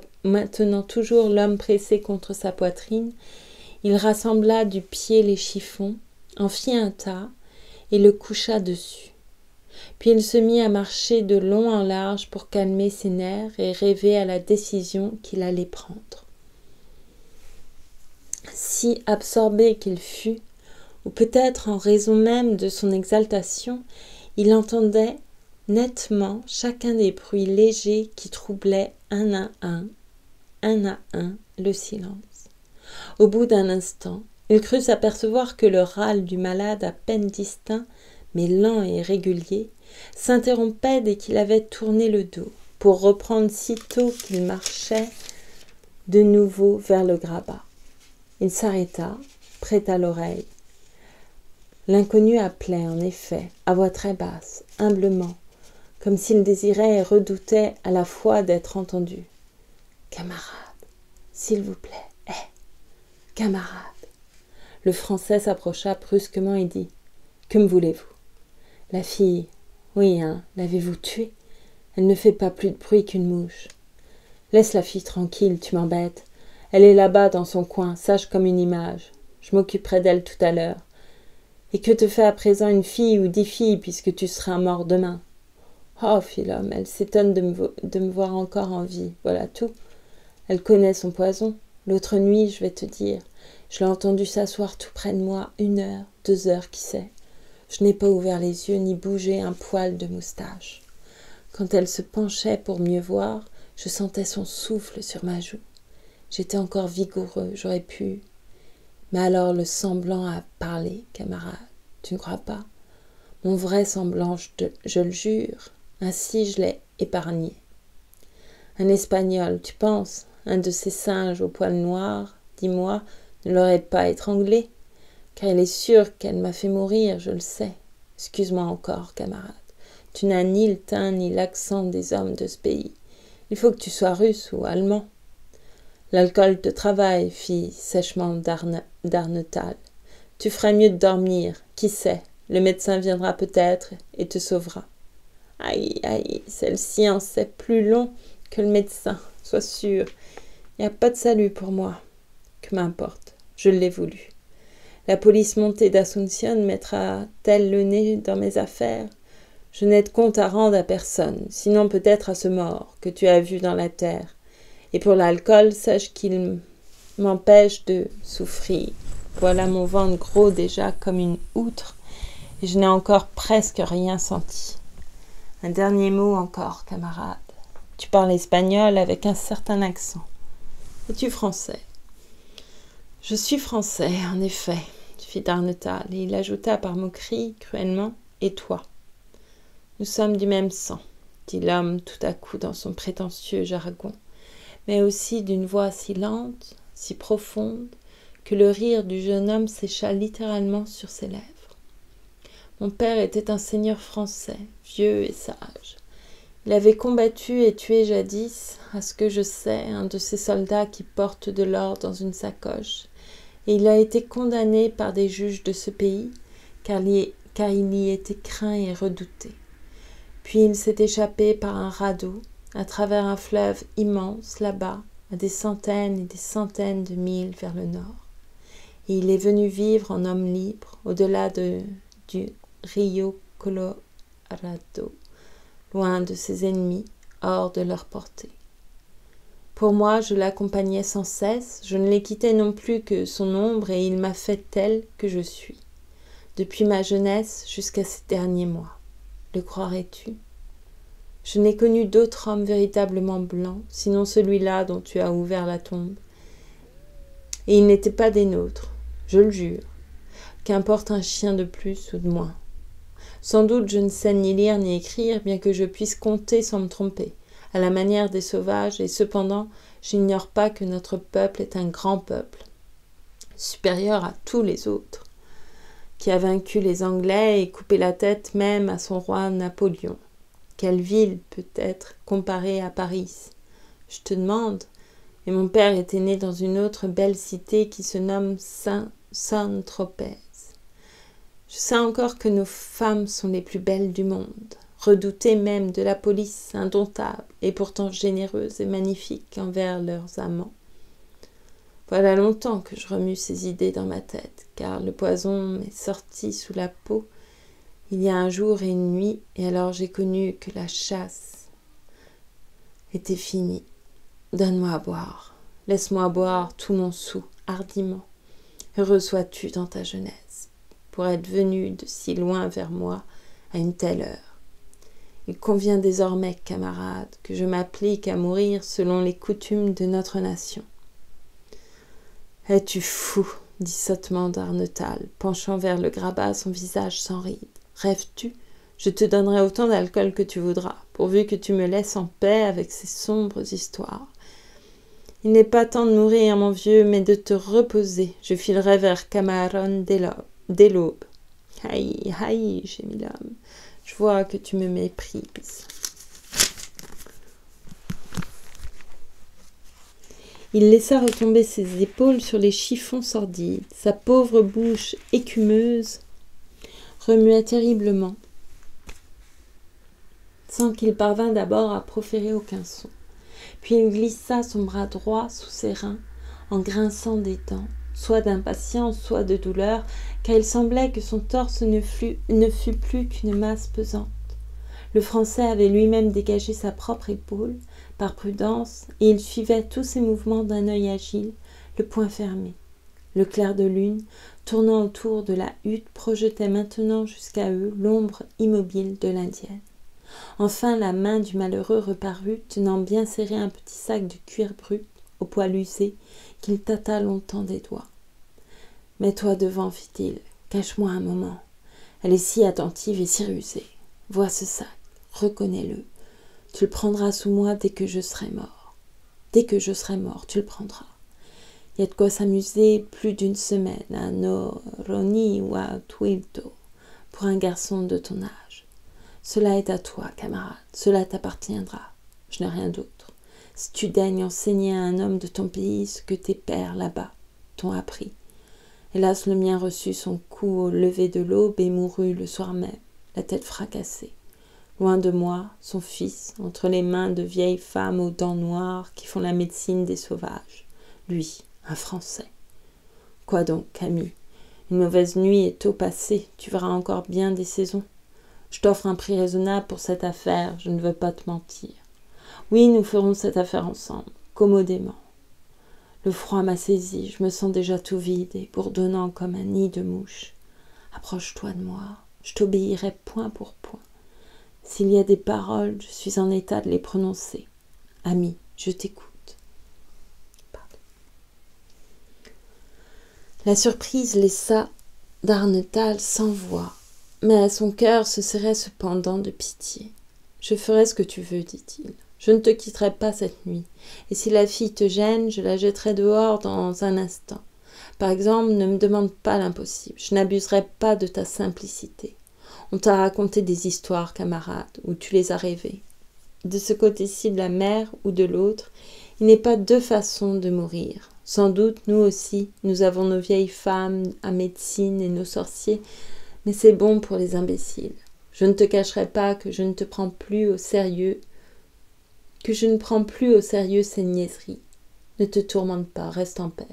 Speaker 1: poitrine, il rassembla du pied les chiffons, en fit un tas et le coucha dessus. Puis il se mit à marcher de long en large pour calmer ses nerfs et rêver à la décision qu'il allait prendre. Si absorbé qu'il fût, ou peut-être en raison même de son exaltation, il entendait nettement chacun des bruits légers qui troublaient un à un le silence. Au bout d'un instant, il crut s'apercevoir que le râle du malade à peine distinct, mais lent et régulier, s'interrompait dès qu'il avait tourné le dos, pour reprendre sitôt qu'il marchait de nouveau vers le grabat. Il s'arrêta, prêt à l'oreille. L'inconnu appelait, en effet, à voix très basse, humblement, comme s'il désirait et redoutait à la fois d'être entendu. « Camarade, s'il vous plaît, camarade !» Le Français s'approcha brusquement et dit « Que me voulez-vous » ? « La fille, oui, hein, l'avez-vous tuée ? Elle ne fait pas plus de bruit qu'une mouche. »« Laisse la fille tranquille, tu m'embêtes. Elle est là-bas dans son coin, sage comme une image. Je m'occuperai d'elle tout à l'heure. Et que te fait à présent une fille ou 10 filles, puisque tu seras mort demain ? Oh, fit l'homme, elle s'étonne de me voir encore en vie, voilà tout. Elle connaît son poison. L'autre nuit, je vais te dire, je l'ai entendu s'asseoir tout près de moi, 1 heure, 2 heures, qui sait. Je n'ai pas ouvert les yeux ni bougé un poil de moustache. Quand elle se penchait pour mieux voir, je sentais son souffle sur ma joue. J'étais encore vigoureux, j'aurais pu... Mais alors le semblant a parlé, camarade, tu ne crois pas? Mon vrai semblant, je le jure, ainsi je l'ai épargné. Un Espagnol, tu penses, un de ces singes aux poils noirs, dis-moi, ne l'aurait pas étranglé? Car il est sûr qu'elle m'a fait mourir, je le sais. Excuse-moi encore, camarade. Tu n'as ni le teint ni l'accent des hommes de ce pays. Il faut que tu sois russe ou allemand. L'alcool te travaille, fit sèchement Darnetal. Tu ferais mieux de dormir, qui sait, le médecin viendra peut-être et te sauvera. Aïe, aïe, celle-ci en sait plus long que le médecin, sois sûr. Il n'y a pas de salut pour moi. Que m'importe, je l'ai voulu. La police montée d'Assomption mettra-t-elle le nez dans mes affaires? Je n'ai de compte à rendre à personne, sinon peut-être à ce mort que tu as vu dans la terre. Et pour l'alcool, sache qu'il m'empêche de souffrir. Voilà mon ventre gros déjà comme une outre, et je n'ai encore presque rien senti. Un dernier mot encore, camarade. Tu parles espagnol avec un certain accent. Es-tu français ? Je suis français, en effet, fit Darnetal, et il ajouta par moquerie, cruellement, et toi ? Nous sommes du même sang, dit l'homme tout à coup dans son prétentieux jargon, mais aussi d'une voix si lente, si profonde, que le rire du jeune homme sécha littéralement sur ses lèvres. Mon père était un seigneur français, vieux et sage. Il avait combattu et tué jadis, à ce que je sais, un de ces soldats qui portent de l'or dans une sacoche, et il a été condamné par des juges de ce pays, car il y était craint et redouté. Puis il s'est échappé par un radeau, à travers un fleuve immense, là-bas, à des centaines et des centaines de milles vers le nord. Et il est venu vivre en homme libre, au-delà du Rio Colorado, loin de ses ennemis, hors de leur portée. Pour moi, je l'accompagnais sans cesse, je ne l'ai quitté non plus que son ombre, et il m'a fait telle que je suis, depuis ma jeunesse jusqu'à ces derniers mois. Le croirais-tu ? Je n'ai connu d'autre homme véritablement blanc, sinon celui-là dont tu as ouvert la tombe. Et il n'était pas des nôtres, je le jure. Qu'importe un chien de plus ou de moins. Sans doute je ne sais ni lire ni écrire, bien que je puisse compter sans me tromper, à la manière des sauvages, et cependant j'ignore pas que notre peuple est un grand peuple, supérieur à tous les autres, qui a vaincu les Anglais et coupé la tête même à son roi Napoléon. Quelle ville peut être comparée à Paris ? Je te demande. Et mon père était né dans une autre belle cité qui se nomme Saint-Tropez. Je sais encore que nos femmes sont les plus belles du monde, redoutées même de la police indomptable et pourtant généreuses et magnifiques envers leurs amants. Voilà longtemps que je remue ces idées dans ma tête, car le poison m'est sorti sous la peau il y a un jour et une nuit, et alors j'ai connu que la chasse était finie. Donne-moi à boire, laisse-moi boire tout mon soûl, hardiment. Heureux sois-tu dans ta jeunesse, pour être venu de si loin vers moi à une telle heure. Il convient désormais, camarade, que je m'applique à mourir selon les coutumes de notre nation. Es-tu fou ? Dit sottement Darnetal, penchant vers le grabat son visage sans rides. Rêves-tu ? Je te donnerai autant d'alcool que tu voudras, pourvu que tu me laisses en paix avec ces sombres histoires. Il n'est pas temps de mourir, mon vieux, mais de te reposer. Je filerai vers Camarón dès l'aube. Aïe, aïe, gémit l'homme. Je vois que tu me méprises. Il laissa retomber ses épaules sur les chiffons sordides. Sa pauvre bouche écumeuse remuait terriblement, sans qu'il parvint d'abord à proférer aucun son. Puis il glissa son bras droit sous ses reins, en grinçant des dents, soit d'impatience, soit de douleur, car il semblait que son torse ne fût plus qu'une masse pesante. Le Français avait lui-même dégagé sa propre épaule, par prudence, et il suivait tous ses mouvements d'un œil agile, le poing fermé. Le clair de lune, tournant autour de la hutte, projetait maintenant jusqu'à eux l'ombre immobile de l'Indienne. Enfin, la main du malheureux reparut, tenant bien serré un petit sac de cuir brut, au poil usé, qu'il tâta longtemps des doigts. « Mets-toi devant, fit-il, cache-moi un moment. Elle est si attentive et si rusée. Vois ce sac, reconnais-le. Tu le prendras sous moi dès que je serai mort. Dès que je serai mort, tu le prendras. Il y a de quoi s'amuser plus d'une semaine à Noroni ou à Tuilto pour un garçon de ton âge. Cela est à toi, camarade, cela t'appartiendra. Je n'ai rien d'autre. Si tu daignes enseigner à un homme de ton pays ce que tes pères là-bas t'ont appris. Hélas, le mien reçut son coup au lever de l'aube et mourut le soir même, la tête fracassée. Loin de moi, son fils, entre les mains de vieilles femmes aux dents noires qui font la médecine des sauvages. Lui, un Français. Quoi donc, Camille ? Une mauvaise nuit est tôt passée, tu verras encore bien des saisons. Je t'offre un prix raisonnable pour cette affaire, je ne veux pas te mentir. Oui, nous ferons cette affaire ensemble, commodément. Le froid m'a saisi, je me sens déjà tout vide et bourdonnant comme un nid de mouches. Approche-toi de moi, je t'obéirai point pour point. S'il y a des paroles, je suis en état de les prononcer. Ami, je t'écoute. Pardon. La surprise laissa Darnetal sans voix, mais à son cœur se serrait cependant de pitié. « Je ferai ce que tu veux, dit-il. Je ne te quitterai pas cette nuit, et si la fille te gêne, je la jetterai dehors dans un instant. Par exemple, ne me demande pas l'impossible, je n'abuserai pas de ta simplicité. On t'a raconté des histoires, camarade, où tu les as rêvées. De ce côté-ci de la mer ou de l'autre, il n'est pas deux façons de mourir. Sans doute, nous aussi, nous avons nos vieilles femmes à médecine et nos sorciers, mais c'est bon pour les imbéciles. Je ne te cacherai pas que je ne prends plus au sérieux ces niaiseries. Ne te tourmente pas, reste en paix.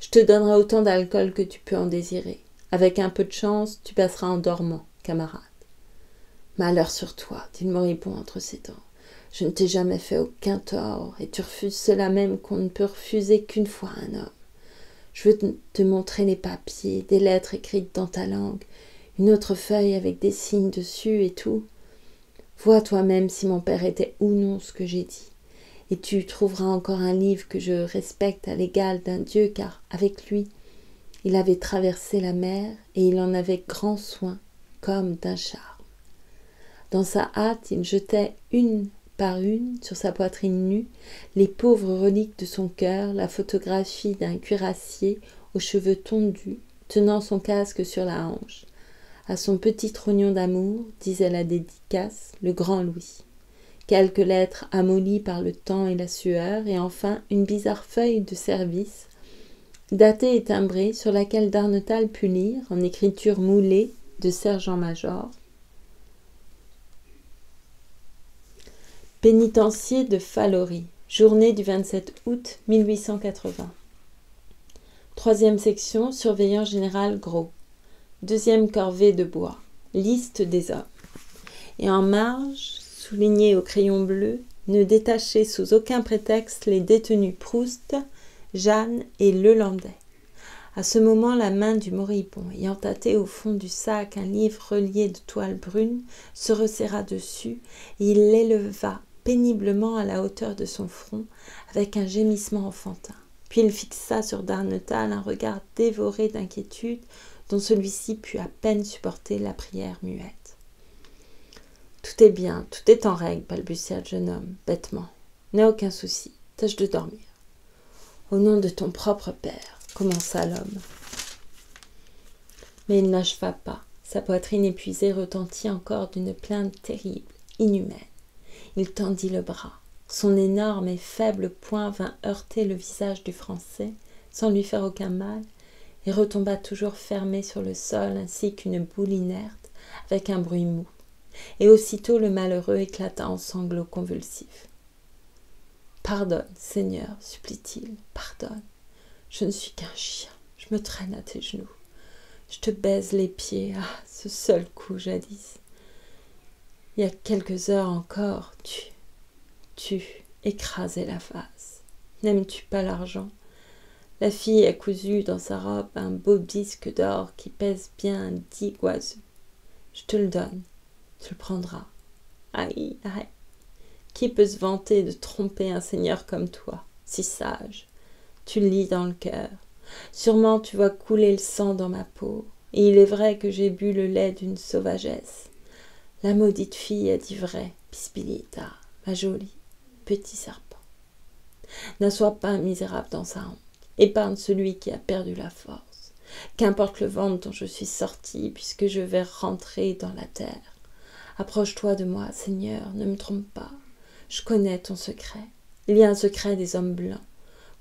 Speaker 1: Je te donnerai autant d'alcool que tu peux en désirer. Avec un peu de chance, tu passeras en dormant, camarade. Malheur sur toi, dit le moribond entre ses dents. Je ne t'ai jamais fait aucun tort, et tu refuses cela même qu'on ne peut refuser qu'une fois un homme. Je veux te montrer les papiers, des lettres écrites dans ta langue, une autre feuille avec des signes dessus et tout. Vois toi-même si mon père était ou non ce que j'ai dit. Et tu trouveras encore un livre que je respecte à l'égal d'un Dieu, car avec lui, il avait traversé la mer et il en avait grand soin, comme d'un charme. Dans sa hâte, il jetait une par une, sur sa poitrine nue, les pauvres reliques de son cœur, la photographie d'un cuirassier aux cheveux tondus, tenant son casque sur la hanche. À son petit trognon d'amour, disait la dédicace, le grand Louis. Quelques lettres amollies par le temps et la sueur, et enfin une bizarre feuille de service, datée et timbrée, sur laquelle Darnetal put lire, en écriture moulée de sergent-major, pénitencier de Fallory, journée du 27 août 1880. Troisième section, surveillant général Gros. Deuxième corvée de bois, liste des hommes. Et en marge, souligné au crayon bleu, ne détachez sous aucun prétexte les détenus Proust, Jeanne et Lelandais. À ce moment, la main du moribond, ayant tâté au fond du sac un livre relié de toile brune, se resserra dessus et il l'éleva péniblement à la hauteur de son front avec un gémissement enfantin. Puis il fixa sur Darnetal un regard dévoré d'inquiétude dont celui-ci put à peine supporter la prière muette. « Tout est bien, tout est en règle, balbutia le jeune homme, bêtement. N'aie aucun souci, tâche de dormir. »« Au nom de ton propre père, commença l'homme. Mais il n'acheva pas. Sa poitrine épuisée retentit encore d'une plainte terrible, inhumaine. Il tendit le bras. Son énorme et faible poing vint heurter le visage du Français, sans lui faire aucun mal, et retomba toujours fermé sur le sol ainsi qu'une boule inerte, avec un bruit mou. Et aussitôt le malheureux éclata en sanglots convulsifs. « Pardonne, Seigneur, supplie-t-il, pardonne. Je ne suis qu'un chien, je me traîne à tes genoux. Je te baise les pieds, ah, ce seul coup jadis. Il y a quelques heures encore, tu écrasais la face. N'aimes-tu pas l'argent? La fille a cousu dans sa robe un beau disque d'or qui pèse bien 10 goiseux. Je te le donne, tu le prendras. Aïe, aïe. Qui peut se vanter de tromper un seigneur comme toi, si sage? Tu le lis dans le cœur. Sûrement tu vois couler le sang dans ma peau, et il est vrai que j'ai bu le lait d'une sauvagesse. La maudite fille a dit vrai, Pispilita, ma jolie, petit serpent. N'assois pas misérable dans sa honte. Épargne celui qui a perdu la force. Qu'importe le ventre dont je suis sorti, puisque je vais rentrer dans la terre. Approche-toi de moi, Seigneur, ne me trompe pas. Je connais ton secret. Il y a un secret des hommes blancs.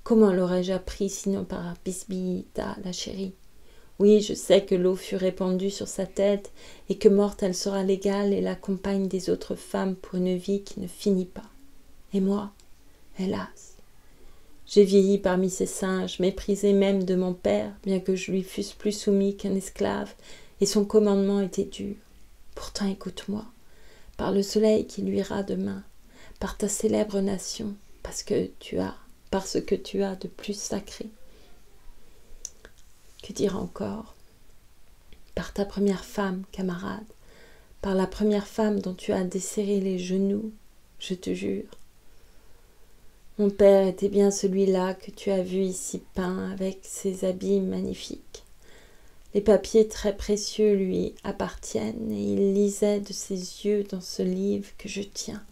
Speaker 1: Comment l'aurais-je appris sinon par Pispilita, la chérie? Oui, je sais que l'eau fut répandue sur sa tête et que morte elle sera l'égale et la compagne des autres femmes pour une vie qui ne finit pas. Et moi, hélas, j'ai vieilli parmi ces singes, méprisé même de mon père, bien que je lui fusse plus soumis qu'un esclave, et son commandement était dur. Pourtant écoute-moi, par le soleil qui luira demain, par ta célèbre nation, parce que tu as de plus sacré. Que dire encore? Par ta première femme, camarade, par la première femme dont tu as desserré les genoux, je te jure. Mon père était bien celui-là que tu as vu ici peint avec ses habits magnifiques. Les papiers très précieux lui appartiennent et il lisait de ses yeux dans ce livre que je tiens.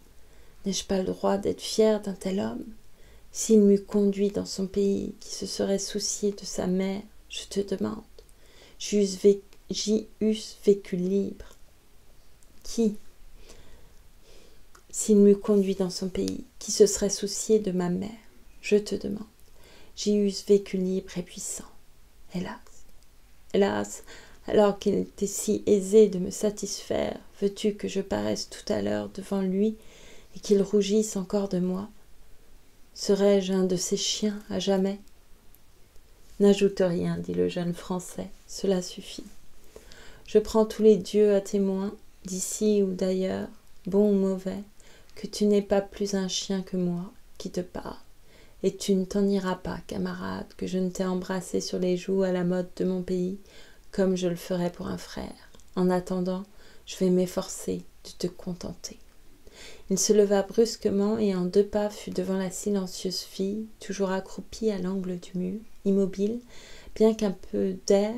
Speaker 1: N'ai-je pas le droit d'être fier d'un tel homme? S'il m'eût conduit dans son pays, qui se serait soucié de sa mère, je te demande, j'y eusse vécu libre. Qui? S'il m'eût conduit dans son pays, qui se serait soucié de ma mère, je te demande, j'y eusse vécu libre et puissant. Hélas, hélas, alors qu'il était si aisé de me satisfaire, veux-tu que je paraisse tout à l'heure devant lui et qu'il rougisse encore de moi? Serais-je un de ces chiens à jamais? N'ajoute rien, dit le jeune Français, cela suffit. Je prends tous les dieux à témoin, d'ici ou d'ailleurs, bons ou mauvais, que tu n'es pas plus un chien que moi qui te parle. Et tu ne t'en iras pas, camarade, que je ne t'ai embrassé sur les joues à la mode de mon pays, comme je le ferais pour un frère. En attendant, je vais m'efforcer de te contenter. Il se leva brusquement et en 2 pas fut devant la silencieuse fille, toujours accroupie à l'angle du mur, immobile, bien qu'un peu d'air,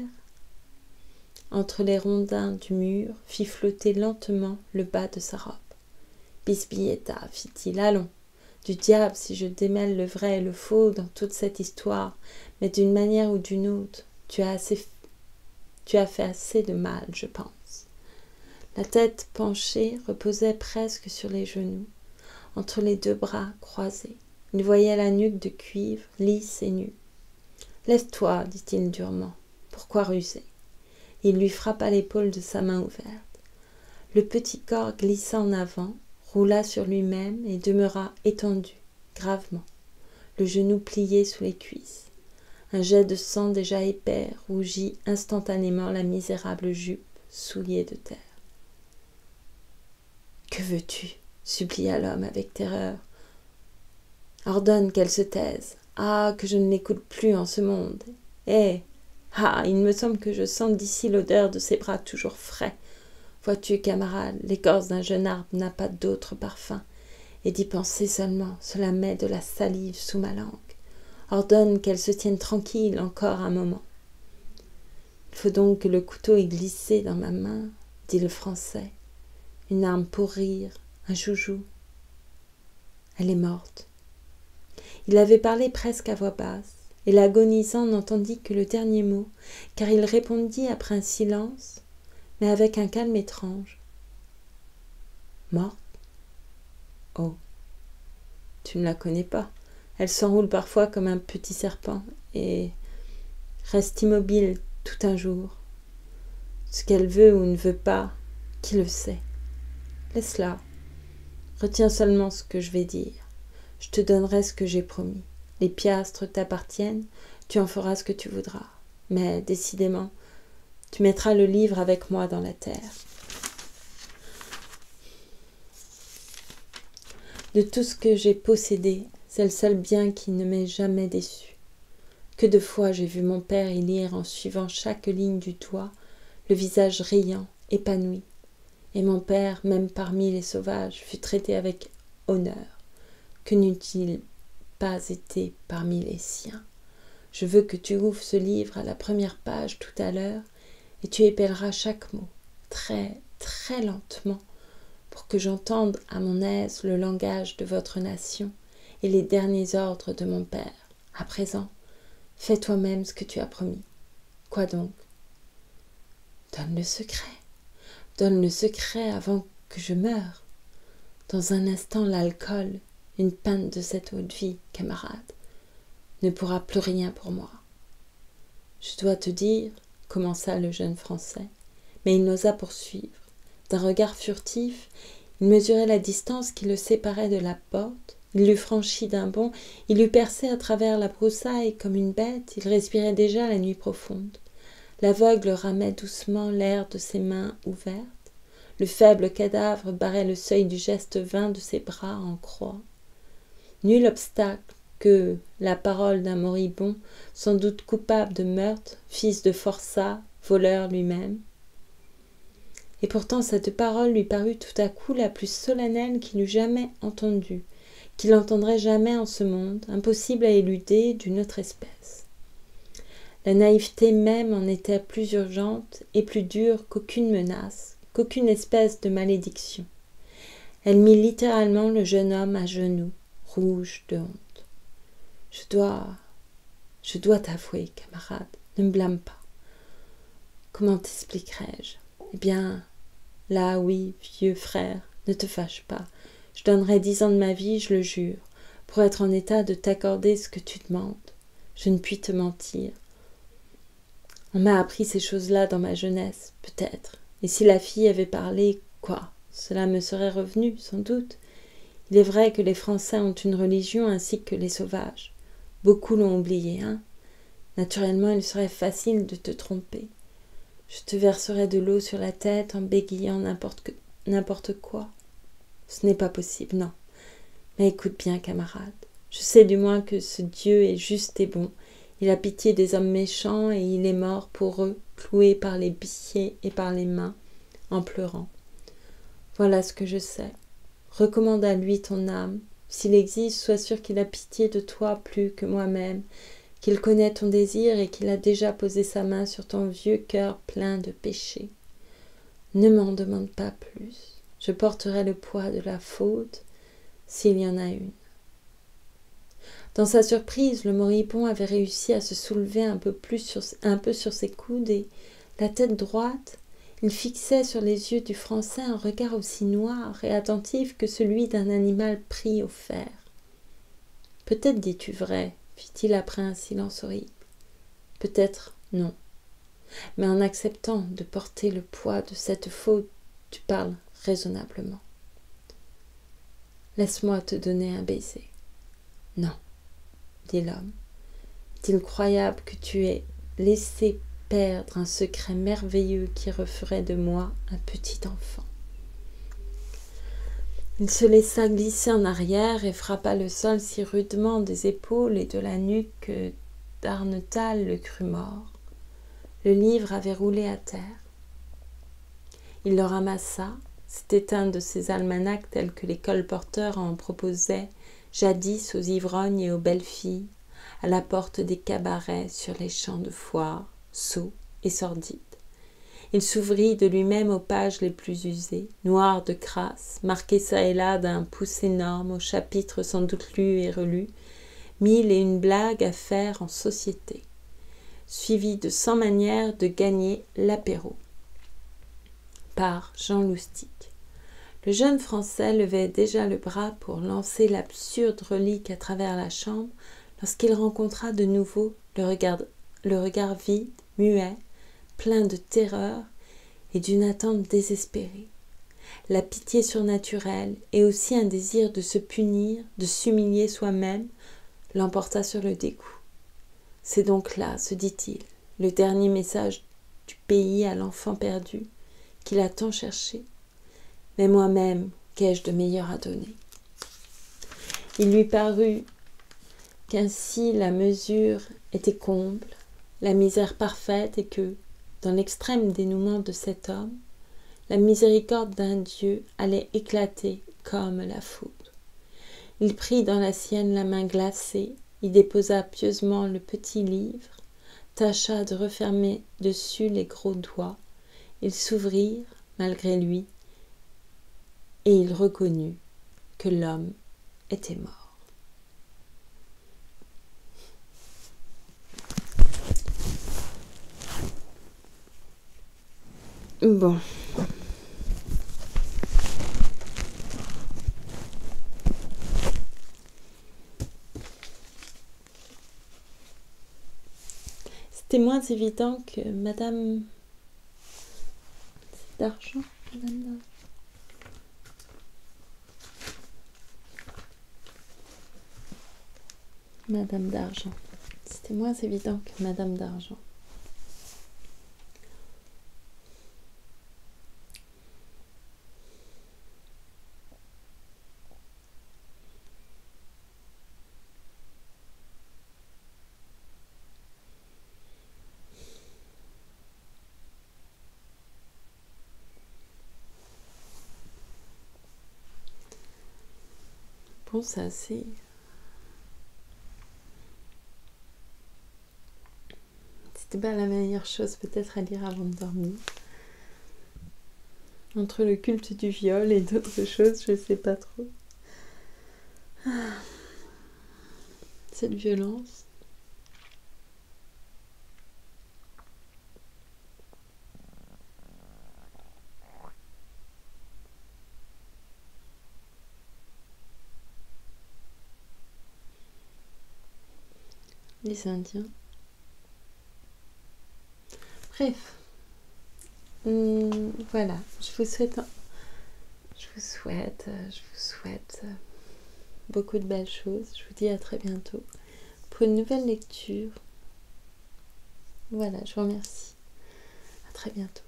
Speaker 1: entre les rondins du mur, fit flotter lentement le bas de sa robe. « Bisbietta, fit-il, allons, du diable si je démêle le vrai et le faux dans toute cette histoire, mais d'une manière ou d'une autre, tu as fait assez de mal, je pense. » La tête penchée reposait presque sur les genoux, entre les 2 bras croisés. Il voyait la nuque de cuivre, lisse et nue. « Lève-toi, dit-il durement. Pourquoi ruser ?» Il lui frappa l'épaule de sa main ouverte. Le petit corps glissa en avant, roula sur lui-même et demeura étendu, gravement, le genou plié sous les cuisses. Un jet de sang déjà épais rougit instantanément la misérable jupe souillée de terre. « Que veux-tu » supplia l'homme avec terreur. « Ordonne qu'elle se taise. Ah, que je ne l'écoute plus en ce monde. Eh, ah, il me semble que je sens d'ici l'odeur de ses bras toujours frais. Vois-tu, camarade, l'écorce d'un jeune arbre n'a pas d'autre parfum, et d'y penser seulement, cela met de la salive sous ma langue. Ordonne qu'elle se tienne tranquille encore un moment. »« Il faut donc que le couteau ait glissé dans ma main, dit le Français. Une arme pour rire, un joujou. Elle est morte. » Il avait parlé presque à voix basse, et l'agonisant n'entendit que le dernier mot, car il répondit après un silence, mais avec un calme étrange. « Morte? Oh, tu ne la connais pas. Elle s'enroule parfois comme un petit serpent, et reste immobile tout un jour. Ce qu'elle veut ou ne veut pas, qui le sait? Laisse-la. Retiens seulement ce que je vais dire. Je te donnerai ce que j'ai promis. Les piastres t'appartiennent, tu en feras ce que tu voudras. Mais, décidément, tu mettras le livre avec moi dans la terre. De tout ce que j'ai possédé, c'est le seul bien qui ne m'ait jamais déçu. Que de fois j'ai vu mon père y lire en suivant chaque ligne du doigt, le visage riant, épanoui. Et mon père, même parmi les sauvages, fut traité avec honneur. Que n'eût-il pas été parmi les siens? Je veux que tu ouvres ce livre à la première page tout à l'heure, et tu épelleras chaque mot, très, très lentement, pour que j'entende à mon aise le langage de votre nation et les derniers ordres de mon père. À présent, fais toi-même ce que tu as promis. Quoi donc? Donne le secret. Donne le secret avant que je meure. Dans un instant, l'alcool, une pinte de cette eau de vie, camarade, ne pourra plus rien pour moi. Je dois te dire, commença le jeune Français, mais il n'osa poursuivre. D'un regard furtif, il mesurait la distance qui le séparait de la porte. Il l'eût franchie d'un bond, il l'eût percé à travers la broussaille comme une bête, il respirait déjà la nuit profonde. L'aveugle ramait doucement l'air de ses mains ouvertes. Le faible cadavre barrait le seuil du geste vain de ses bras en croix. Nul obstacle que la parole d'un moribond, sans doute coupable de meurtre, fils de forçat, voleur lui-même. Et pourtant cette parole lui parut tout à coup la plus solennelle qu'il eût jamais entendue, qu'il entendrait jamais en ce monde, impossible à éluder, d'une autre espèce. La naïveté même en était plus urgente et plus dure qu'aucune menace, qu'aucune espèce de malédiction. Elle mit littéralement le jeune homme à genoux, rouge de honte. Je dois t'avouer, camarade, ne me blâme pas. Comment t'expliquerai-je? Eh bien, là, oui, vieux frère, ne te fâche pas. Je donnerai 10 ans de ma vie, je le jure, pour être en état de t'accorder ce que tu demandes. Je ne puis te mentir. On m'a appris ces choses-là dans ma jeunesse, peut-être. Et si la fille avait parlé, quoi? Cela me serait revenu, sans doute. Il est vrai que les Français ont une religion ainsi que les sauvages. Beaucoup l'ont oublié, hein? Naturellement, il serait facile de te tromper. Je te verserai de l'eau sur la tête en bégayant n'importe quoi. Ce n'est pas possible, non. Mais écoute bien, camarade. Je sais du moins que ce Dieu est juste et bon. Il a pitié des hommes méchants et il est mort pour eux, cloué par les pieds et par les mains, en pleurant. Voilà ce que je sais. Recommande à lui ton âme. S'il existe, sois sûr qu'il a pitié de toi plus que moi-même, qu'il connaît ton désir et qu'il a déjà posé sa main sur ton vieux cœur plein de péchés. Ne m'en demande pas plus. Je porterai le poids de la faute, s'il y en a une. Dans sa surprise, le moribond avait réussi à se soulever un peu sur ses coudes et, la tête droite, il fixait sur les yeux du Français un regard aussi noir et attentif que celui d'un animal pris au fer. « Peut-être dis-tu vrai, fit-il après un silence horrible. « Peut-être non. Mais en acceptant de porter le poids de cette faute, tu parles raisonnablement. Laisse-moi te donner un baiser. » « Non, dit l'homme. Est-il croyable que tu aies laissé perdre un secret merveilleux qui referait de moi un petit enfant? Il se laissa glisser en arrière et frappa le sol si rudement des épaules et de la nuque que Darnetal le crut mort. Le livre avait roulé à terre. Il le ramassa. C'était un de ces almanachs tels que les colporteurs en proposaient jadis aux ivrognes et aux belles filles, à la porte des cabarets sur les champs de foire, sots et sordides. Il s'ouvrit de lui-même aux pages les plus usées, noires de crasse, marquées çà et là d'un pouce énorme, aux chapitres sans doute lus et relus, 1001 blagues à faire en société, suivi de 100 manières de gagner l'apéro. Par Jean Loustic. Le jeune Français levait déjà le bras pour lancer l'absurde relique à travers la chambre lorsqu'il rencontra de nouveau le regard vide, muet, plein de terreur et d'une attente désespérée. La pitié surnaturelle et aussi un désir de se punir, de s'humilier soi-même, l'emporta sur le dégoût. C'est donc là, se dit-il, le dernier message du pays à l'enfant perdu, qu'il a tant cherché. Mais moi-même, qu'ai-je de meilleur à donner? Il lui parut qu'ainsi la mesure était comble, la misère parfaite, et que, dans l'extrême dénouement de cet homme, la miséricorde d'un Dieu allait éclater comme la foudre. Il prit dans la sienne la main glacée, y déposa pieusement le petit livre, tâcha de refermer dessus les gros doigts. Ils s'ouvrirent, malgré lui, et il reconnut que l'homme était mort. Bon. C'était moins évident que Madame d'Argent. Madame d'Argent. C'était moins évident que Madame d'Argent. Japon, c'est assez... C'était pas la meilleure chose peut-être à lire avant de dormir. Entre le culte du viol et d'autres choses, je sais pas trop. Cette violence. Les Indiens. Bref. Voilà. Je vous souhaite beaucoup de belles choses. Je vous dis à très bientôt pour une nouvelle lecture. Voilà, je vous remercie. À très bientôt.